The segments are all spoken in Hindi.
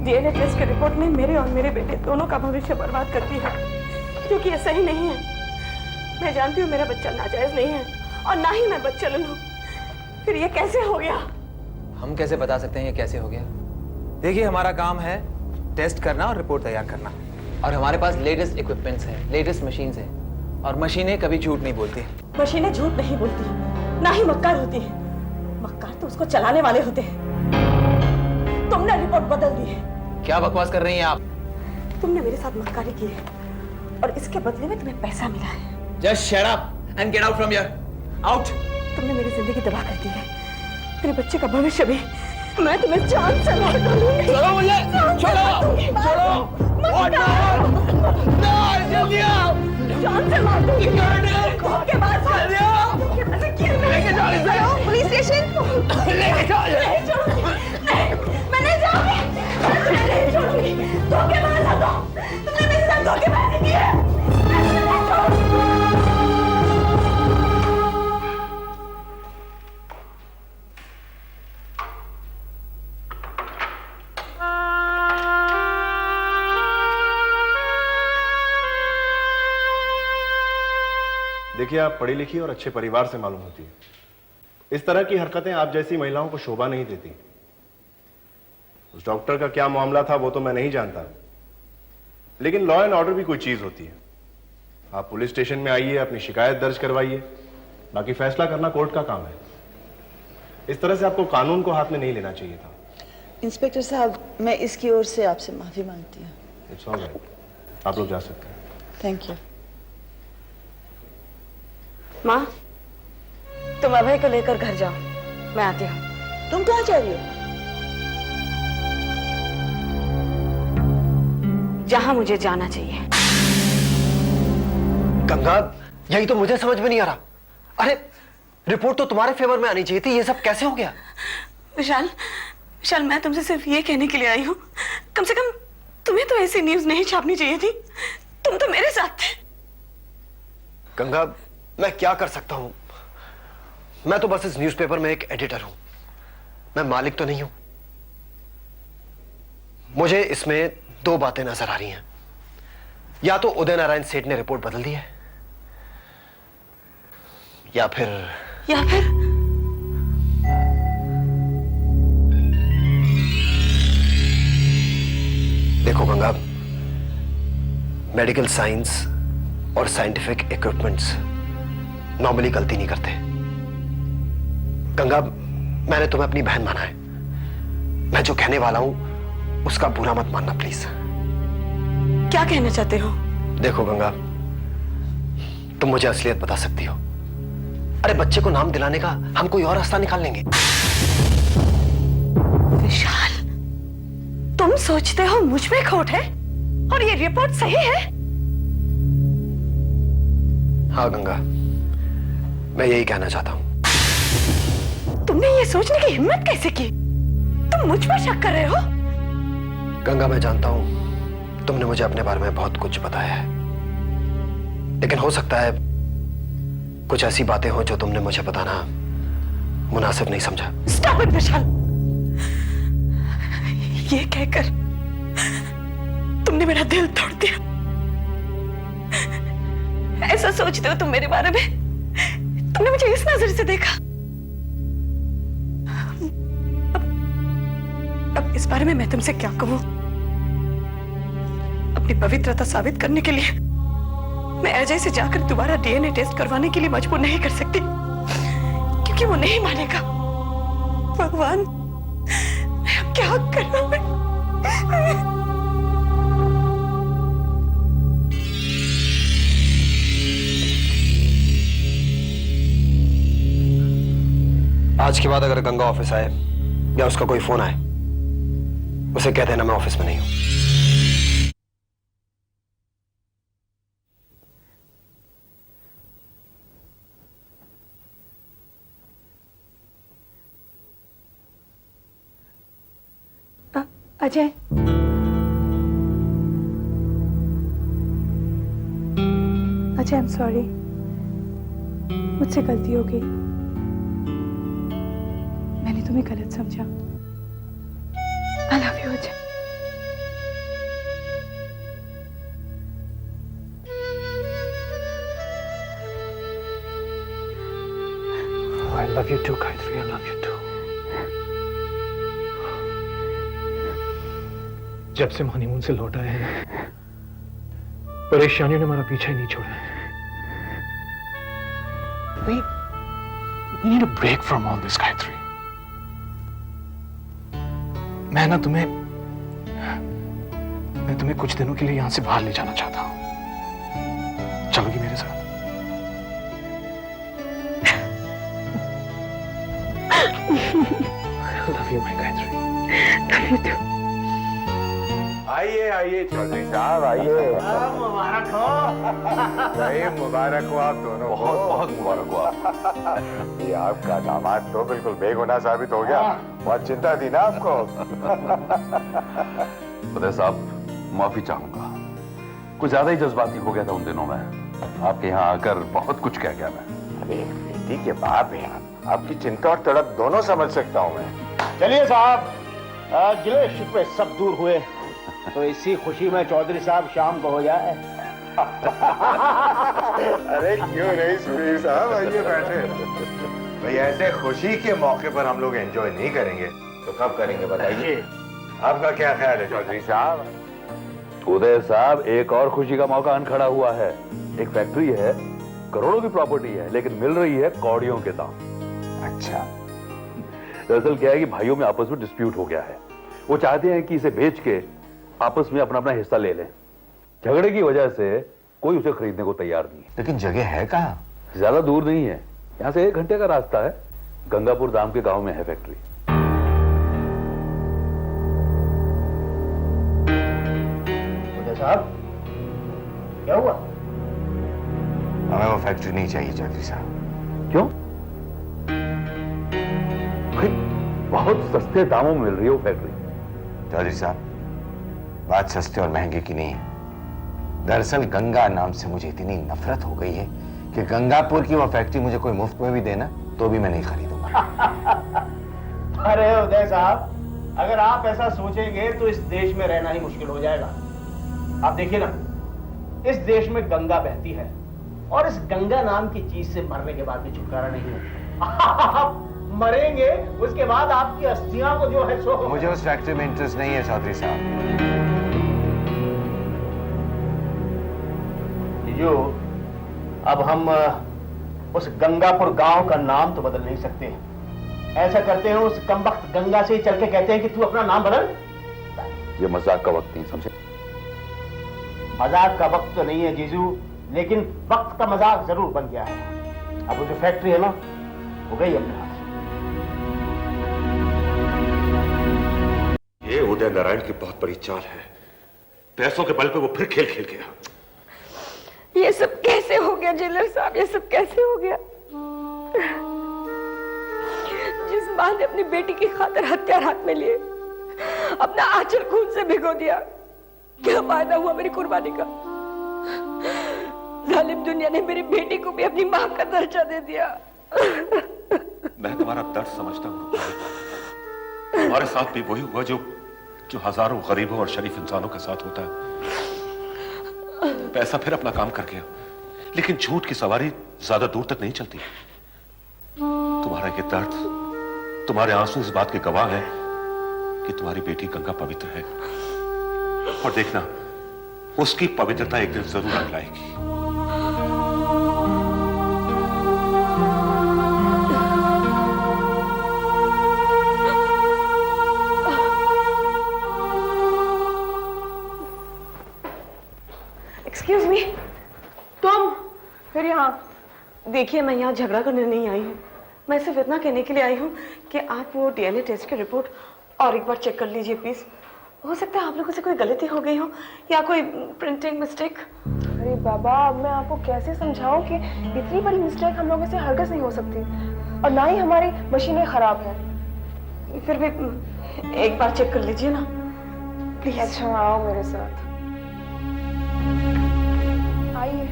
डीएनए टेस्ट की रिपोर्ट ने मेरे और मेरे बेटे दोनों का भविष्य बर्बाद कर दिया, क्योंकि ये सही नहीं है। मैं जानती हूँ मेरा बच्चा नाजायज नहीं है और ना ही मैं बदचलन हूँ। फिर ये कैसे हो गया? हम कैसे बता सकते हैं ये कैसे हो गया? देखिए, हमारा काम है टेस्ट करना और रिपोर्ट तैयार करना, और हमारे पास लेटेस्ट इक्विपमेंट्स हैं, लेटेस्ट मशीन्स हैं, और मशीनें कभी झूठ नहीं बोलती। मशीनें झूठ नहीं बोलती, ना ही मक्कार होती है। मक्कार तो उसको चलाने वाले होते हैं। तुमने रिपोर्ट बदल दी है। क्या बकवास कर रही हैं आप? तुमने मेरे साथ मक्कारी की है और इसके बदले में तुम्हें पैसा मिला है। Just shut up and get out from here. Out. तुमने मेरी जिंदगी तबाह कर दी है, मेरे बच्चे का भविष्य भी। मैं तुम्हें जान से मार दूंगी। छोड़ो मुझे, छोड़ो, छोड़ो। What now? No, जल्दी आओ। जान से मार दूंगी। के बाद लेके जाओ इसे। पुलिस स्टेशन लेके जाओ। मैं नहीं जाऊंगी। मैं नहीं छोड़ूंगी। धोखेबाज हो तुम। तुमने मेरे साथ धोखेबाजी की है। देखिए, आप पढ़ी लिखी और अच्छे परिवार से मालूम होती है। इस तरह की हरकतें आप जैसी महिलाओं को शोभा नहीं देती। उस डॉक्टर का क्या मामला था वो तो मैं नहीं जानता, लेकिन लॉ एंड ऑर्डर भी कोई चीज होती है। आप पुलिस स्टेशन में आइए, अपनी शिकायत दर्ज करवाइए, बाकी फैसला करना कोर्ट का काम है। इस तरह से आपको कानून को हाथ में नहीं लेना चाहिए था। इंस्पेक्टर साहब, मैं इसकी ओर से आपसे माफी मांगती हूँ। इट्स ऑल राइट, आप लोग जा सकते हैं। Thank you. माँ, तुम अभय को लेकर घर जाओ, मैं आती हूँ। तुम कहाँ जा रही हो? जहां मुझे जाना चाहिए। गंगा, यही तो मुझे समझ में नहीं आ रहा। अरे, रिपोर्ट तो तुम्हारे फेवर में आनी चाहिए थी, ये सब कैसे हो गया? विशाल, मैं तुमसे सिर्फ ये कहने के लिए आई हूँ, कम से कम तुम्हें तो ऐसी न्यूज नहीं छापनी चाहिए थी। तुम तो मेरे साथ थे। गंगा, मैं क्या कर सकता हूं? मैं तो बस इस न्यूज़पेपर में एक एडिटर हूं, मैं मालिक तो नहीं हूं। मुझे इसमें दो बातें नजर आ रही हैं। या तो उदय नारायण सेठ ने रिपोर्ट बदल दी है, या फिर देखो गंगा, मेडिकल साइंस और साइंटिफिक इक्विपमेंट्स नॉर्मली गलती नहीं करते। गंगा, मैंने तुम्हें अपनी बहन माना है। मैं जो कहने वाला हूं उसका बुरा मत मानना प्लीज। क्या कहना चाहते हो? देखो गंगा, तुम मुझे असलियत बता सकती हो। अरे, बच्चे को नाम दिलाने का हम कोई और रास्ता निकाल लेंगे। विशाल, तुम सोचते हो मुझ में खोट है और ये रिपोर्ट सही है? हाँ गंगा, मैं यही कहना चाहता हूं। तुमने ये सोचने की हिम्मत कैसे की? तुम मुझ पर शक कर रहे हो? गंगा, मैं जानता हूं तुमने मुझे अपने बारे में बहुत कुछ बताया है, लेकिन हो सकता है कुछ ऐसी बातें हो जो तुमने मुझे बताना मुनासिब नहीं समझा। स्टॉप इट विशाल। ये कहकर तुमने मेरा दिल तोड़ दिया। ऐसा सोचते हो तुम मेरे बारे में? तुमने मुझे इस नजर से देखा। अब इस बारे में मैं तुमसे क्या कहूं? अपनी पवित्रता साबित करने के लिए मैं अजय से जाकर दोबारा डीएनए टेस्ट करवाने के लिए मजबूर नहीं कर सकती, क्योंकि वो नहीं मानेगा। भगवान, मैं अब क्या करूं? आज के बाद अगर गंगा ऑफिस आए या उसका कोई फोन आए, उसे कह देना मैं ऑफिस में नहीं हूं। अजय, आई एम सॉरी, मुझसे गलती हो गई। मैंने तुम्हें गलत समझा। I love you Ajay. love you too, Gayatri. I love you too. जब से हनीमून से लौट आए हैं, परेशानियों ने हमारा पीछा ही नहीं छोड़ा है. We need a break from all this, Gayatri. मैं तुम्हें कुछ दिनों के लिए यहां से बाहर ले जाना चाहता हूं. चलोगी मेरे साथ? I love you, my Gayatri. Love you too. आइए आइए चौधरी साहब आइए। मुबारक हो। भाई मुबारक हो आप दोनों को। बहुत बहुत मुबारक हो आप। ये आपका दामाद तो बिल्कुल बेगुनाह साबित हो गया। बहुत चिंता थी ना आपको। उदय साहब माफी चाहूंगा, कुछ ज्यादा ही जज्बाती हो गया था उन दिनों में। आपके यहाँ आकर बहुत कुछ कह गया मैं। अरे बेटी के बाप हैं आप, आपकी चिंता और तड़प दोनों समझ सकता हूँ मैं। चलिए साहब, गिले शिकवे सब दूर हुए तो इसी खुशी में चौधरी साहब शाम को हो जाए। अरे क्यों नहीं सुबीर साहब, आइए बैठे। भाई ऐसे खुशी के मौके पर हम लोग एंजॉय नहीं करेंगे तो कब करेंगे बताइए? आपका क्या ख्याल है चौधरी साहब? उदय साहब, एक और खुशी का मौका अनखड़ा हुआ है। एक फैक्ट्री है, करोड़ों की प्रॉपर्टी है, लेकिन मिल रही है कौड़ियों के दाम। अच्छा, दरअसल क्या है कि भाइयों में आपस में डिस्प्यूट हो गया है। वो चाहते हैं कि इसे बेच के आपस में अपना अपना हिस्सा ले लें। झगड़े की वजह से कोई उसे खरीदने को तैयार नहीं है। लेकिन जगह है कहाँ? ज्यादा दूर नहीं है, यहाँ से 1 घंटे का रास्ता है। गंगापुर धाम के गांव में है फैक्ट्री। उदय साहब, क्या हुआ? हमें वो फैक्ट्री नहीं चाहिए चौधरी साहब। क्यों? भाई बहुत सस्ते दामों में मिल रही है वो फैक्ट्री। चौधरी साहब, बात सस्ते और महंगे की नहीं है। दरअसल गंगा नाम से मुझे इतनी नफरत हो गई है कि गंगापुर की वो फैक्ट्री मुझे कोई मुफ्त में भी देना तो भी मैं नहीं खरीदूंगा। अरे उदय साहब, अगर आप ऐसा सोचेंगे तो इस देश में रहना ही मुश्किल हो जाएगा। आप देखिए ना, इस देश में गंगा बहती है और इस गंगा नाम की चीज से मरने के बाद भी छुटकारा नहीं है। मरेंगे, उसके बाद आपकी अस्थियां को जो है सो। मुझे उस फैक्ट्री में इंटरेस्ट नहीं है चौधरी साहब। जो अब हम उस गंगापुर गांव का नाम तो बदल नहीं सकते। ऐसा करते हैं, उस कमबख्त गंगा से ही चल के कहते हैं कि तू अपना नाम बदल। ये मजाक का वक्त नहीं, समझे? मजाक का वक्त तो नहीं है जीजू, लेकिन वक्त का मजाक जरूर बन गया है। अब वो जो फैक्ट्री है ना, हो गई अपने हाथ। ये उदय नारायण की बहुत बड़ी चाल है। पैसों के बल पे वो फिर खेल खेल गया। ये सब कैसे हो गया जेलर साहब? ये सब कैसे हो गया? जिस मां ने अपनी बेटी की खातिर हथियार हाथ में लिए, अपना आंचल खून से भिगो दिया, क्या फायदा हुआ मेरी कुर्बानी का? जालिम दुनिया ने मेरी बेटी को भी अपनी मां का दर्जा दे दिया। मैं तुम्हारा दर्द समझता हूँ। हमारे साथ भी वही हुआ जो हजारों गरीबों और शरीफ इंसानों के साथ होता है। पैसा फिर अपना काम कर गया, लेकिन झूठ की सवारी ज्यादा दूर तक नहीं चलती। तुम्हारा ये दर्द, तुम्हारे आंसू इस बात के गवाह है कि तुम्हारी बेटी गंगा पवित्र है। और देखना, उसकी पवित्रता एक दिन जरूर रंग लाएगी। एक्सक्यूज मी, तुम फिर यहाँ? देखिए, मैं यहाँ झगड़ा करने नहीं आई हूँ। मैं सिर्फ इतना कहने के लिए आई हूँ कि आप वो डीएनए टेस्ट की रिपोर्ट और एक बार चेक कर लीजिए प्लीज। हो सकता है आप लोगों से कोई गलती हो गई हो या कोई प्रिंटिंग मिस्टेक। अरे बाबा, अब मैं आपको कैसे समझाऊं कि इतनी बड़ी मिस्टेक हम लोगों से हरगिज़ नहीं हो सकती, और ना ही हमारी मशीनें खराब हैं। फिर भी एक बार चेक कर लीजिए ना प्लीज। अच्छा, आओ मेरे साथ, आइए।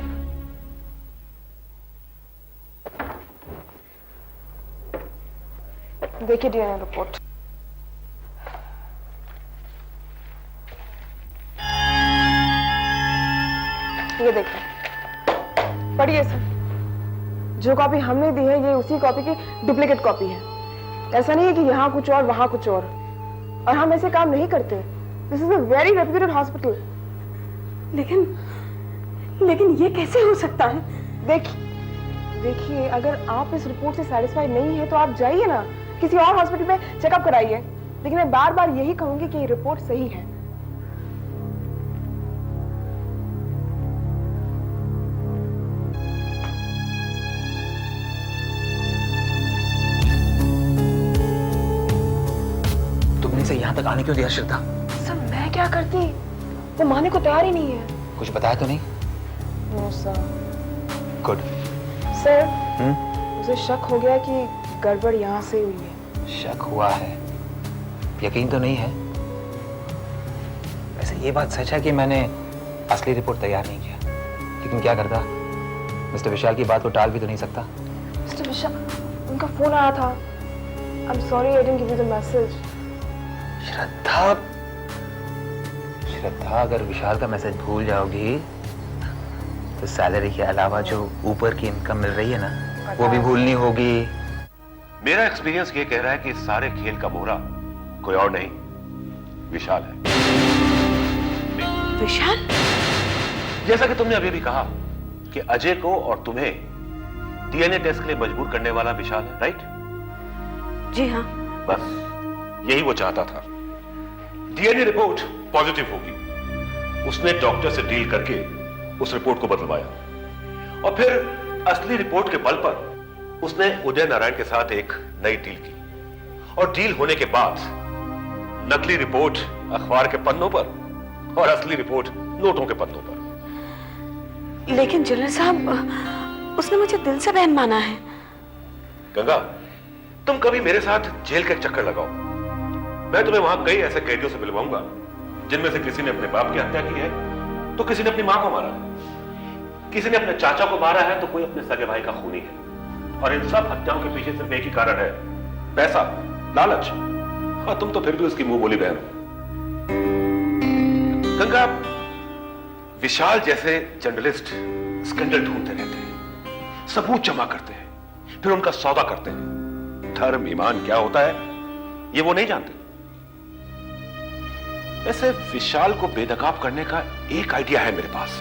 देखिए डीएनए रिपोर्ट। ये देखिए, पढ़िए सर। जो कॉपी हमने दी है ये उसी कॉपी की डुप्लीकेट कॉपी है। ऐसा नहीं है कि यहाँ कुछ और वहाँ कुछ और हम ऐसे काम नहीं करते। This is a very reputed hospital. लेकिन ये कैसे हो सकता है? देखिए अगर आप इस रिपोर्ट से सेटिस्फाइड नहीं है तो आप जाइए ना, किसी और हॉस्पिटल में चेकअप कराइए। लेकिन मैं बार बार यही कहूंगी कि ये रिपोर्ट सही है। तुमने इसे यहाँ तक आने क्यों दिया श्रद्धा? सर मैं क्या करती, वो मानने को तैयार ही नहीं है। कुछ बताया तो नहीं? No sir. गुड। सर मुझे शक हो गया कि गड़बड़ यहाँ से हुई है। शक हुआ है, यकीन तो नहीं है। वैसे ये बात सच है कि मैंने असली रिपोर्ट तैयार नहीं किया, लेकिन क्या करता, मिस्टर विशाल की बात को टाल भी तो नहीं सकता। मिस्टर विशाल, उनका फोन आया था। I am sorry I didn't give you the message. Shraddha अगर विशाल का मैसेज भूल जाओगी तो सैलरी के अलावा जो ऊपर की इनकम मिल रही है ना, वो भी भूलनी होगी। मेरा एक्सपीरियंस ये कह रहा है कि इस सारे खेल का मोहरा कोई और नहीं, विशाल है। विशाल? जैसा कि तुमने अभी भी कहा कि अजय को और तुम्हें डीएनए टेस्ट के लिए मजबूर करने वाला विशाल है, राइट? जी हाँ। बस यही वो चाहता था। डीएनए रिपोर्ट पॉजिटिव होगी। उसने डॉक्टर से डील करके उस रिपोर्ट को बदलवाया और फिर असली रिपोर्ट के बल पर उसने उदय नारायण के साथ एक नई डील की और डील होने के बाद नकली रिपोर्ट अखबार के पन्नों पर और असली रिपोर्ट नोटों के पन्नों पर। लेकिन जनरल साहब, उसने मुझे दिल से बहन माना है। गंगा, तुम कभी मेरे साथ जेल का एक चक्कर लगाओ। मैं तुम्हें वहां कई ऐसे कैदियों से मिलवाऊंगा जिनमें से किसी ने अपने बाप की हत्या की है तो किसी ने अपनी मां को मारा है, किसी ने अपने चाचा को मारा है तो कोई अपने सगे भाई का खूनी है। और इन सब हत्याओं के पीछे सिर्फ एक ही कारण है, पैसा, लालच। और तुम तो फिर भी उसकी मुंह बोली बहन हो। गंगा, विशाल जैसे जर्नलिस्ट स्कैंडल ढूंढते रहते हैं, सबूत जमा करते हैं, फिर उनका सौदा करते हैं। धर्म ईमान क्या होता है ये वो नहीं जानते। वैसे विशाल को बेनकाब करने का एक आइडिया है मेरे पास।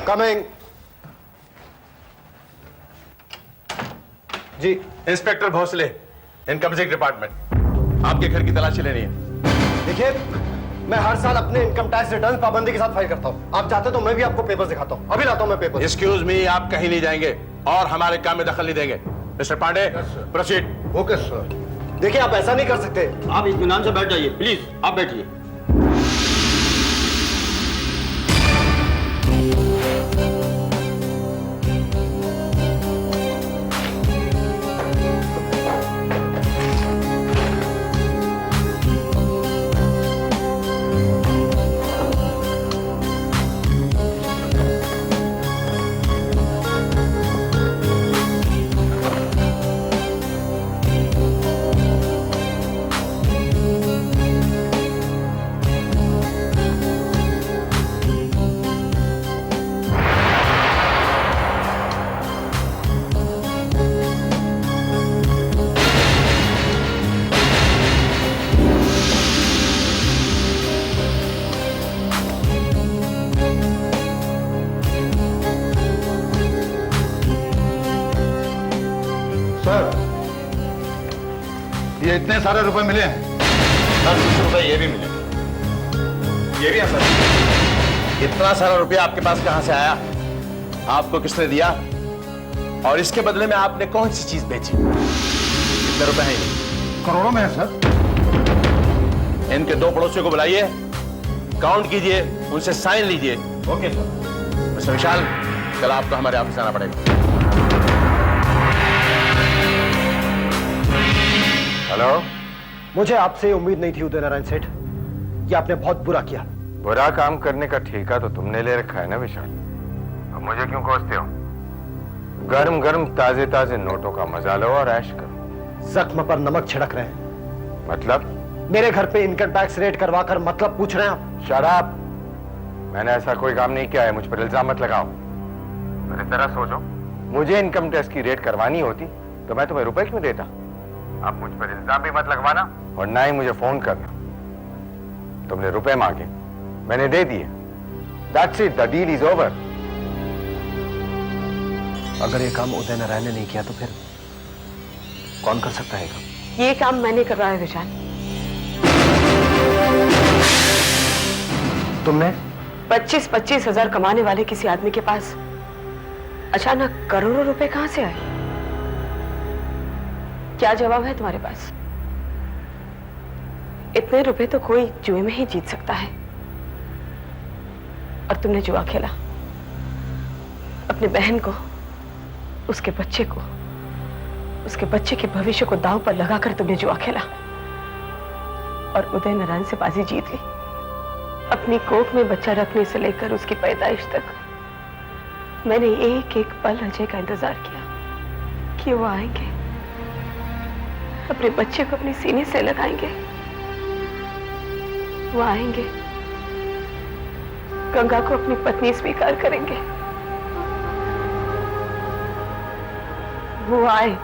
कमिंग। जी, inspector Bhosle, income tax department. आपके घर की तलाशी लेनी है। देखिए, मैं हर साल अपने इनकम टैक्स रिटर्न पाबंदी के साथ फाइल करता हूँ। आप चाहते तो मैं भी आपको पेपर्स दिखाता हूँ। अभी लाता हूँ मैं पेपर्स। एक्सक्यूज मी, आप कहीं नहीं जाएंगे और हमारे काम में दखल नहीं देंगे। Mister Pandey, proceed. Okay sir. देखिए, आप ऐसा नहीं कर सकते। आप इत्मीनान से बैठ जाइए, प्लीज आप बैठिए। ये इतने सारे रुपए मिले हैं सर। कुछ रुपए ये भी मिले, ये भी है सर। इतना सारा रुपया आपके पास कहां से आया? आपको किसने दिया? और इसके बदले में आपने कौन सी चीज बेची? कितने रुपए हैं ये? करोड़ों में है सर। इनके दो पड़ोसियों को बुलाइए, काउंट कीजिए, उनसे साइन लीजिए। Okay sir. मिस्टर विशाल, कल आपको हमारे ऑफिस आना पड़ेगा। हेलो। मुझे आपसे उम्मीद नहीं थी उदय नारायण सेठ। ये आपने बहुत बुरा किया। बुरा काम करने का ठेका तो तुमने ले रखा है ना विशाल। अब मुझे क्यों कोसते हो? गरम गरम ताजे ताजे नोटों का मजा लो और ऐश करो। जख्म पर नमक छिड़क रहे हैं। मतलब मेरे घर पे इनकम टैक्स रेट करवा कर मतलब पूछ रहे हैं आप? शराब, मैंने ऐसा कोई काम नहीं किया है, मुझ पर इल्जाम मत लगाओ। मेरी तरह सोचो, मुझे इनकम टैक्स की रेट करवानी होती तो मैं तुम्हें रुपए क्यों देता? अब मुझ पर इल्जाम भी मत लगवाना और ना ही मुझे फोन करना। तुमने रुपए मांगे, मैंने दे दिए। That's it, the deal is over. अगर ये काम उदय नारायण ने नहीं किया तो फिर कौन कर सकता है काम? ये काम मैंने करवाया विशाल। तुमने? 25-25 हजार कमाने वाले किसी आदमी के पास अचानक करोड़ों रुपए कहां से आए? क्या जवाब है तुम्हारे पास? इतने रुपए तो कोई जुए में ही जीत सकता है, और तुमने जुआ खेला। अपनी बहन को, उसके बच्चे को, उसके बच्चे के भविष्य को दांव पर लगाकर तुमने जुआ खेला और उदय नारायण से बाजी जीत ली। अपनी कोख में बच्चा रखने से लेकर उसकी पैदाइश तक मैंने एक एक पल अजय का इंतजार किया कि वो आएंगे, अपने बच्चे को अपने सीने से लगाएंगे, वो आएंगे, गंगा को अपनी पत्नी स्वीकार करेंगे, वो आए,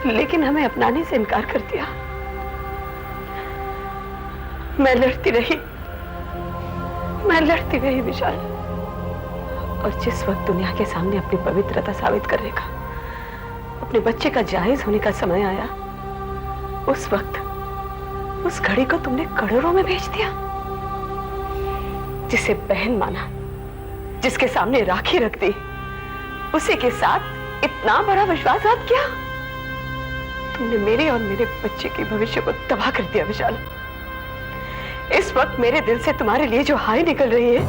लेकिन हमें अपनाने से इनकार कर दिया। मैं लड़ती रही विशाल, और जिस वक्त दुनिया के सामने अपनी पवित्रता साबित करने का, अपने बच्चे का जायज होने का समय आया, उस वक्त उस घड़ी को तुमने करोड़ों में बेच दिया। जिसे बहन माना, जिसके सामने राखी रख दी, उसी के साथ इतना बड़ा विश्वासघात किया। तुमने मेरे और मेरे बच्चे के भविष्य को तबाह कर दिया विशाल। इस वक्त मेरे दिल से तुम्हारे लिए जो हाय निकल रही है,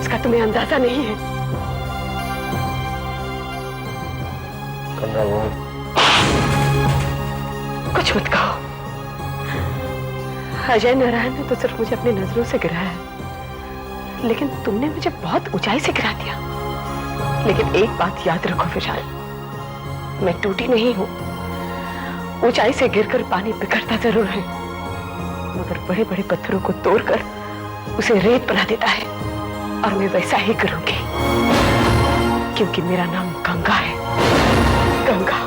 उसका तुम्हें अंदाजा नहीं है। कुछ मत कहो। अजय नारायण ने तो सिर्फ मुझे अपनी नजरों से गिराया है, लेकिन तुमने मुझे बहुत ऊंचाई से गिरा दिया। लेकिन एक बात याद रखो विशाल, मैं टूटी नहीं हूं। ऊंचाई से गिरकर पानी बिखरता जरूर है, मगर बड़े बड़े पत्थरों को तोड़कर उसे रेत बना देता है, और मैं वैसा ही करूंगी, क्योंकि मेरा नाम गंगा है। गंगा।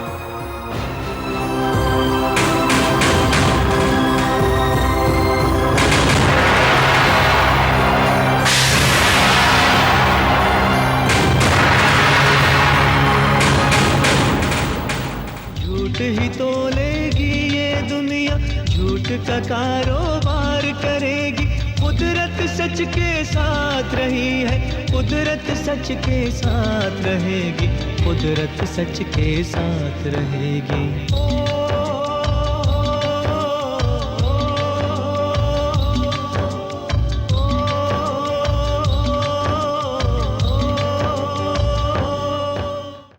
झूठ ही तोलेगी ये दुनिया, झूठ का कारोबार करेगी। कुदरत सच के साथ रही है, कुदरत सच के साथ रहेगी, कुदरत सच के साथ रहेगी।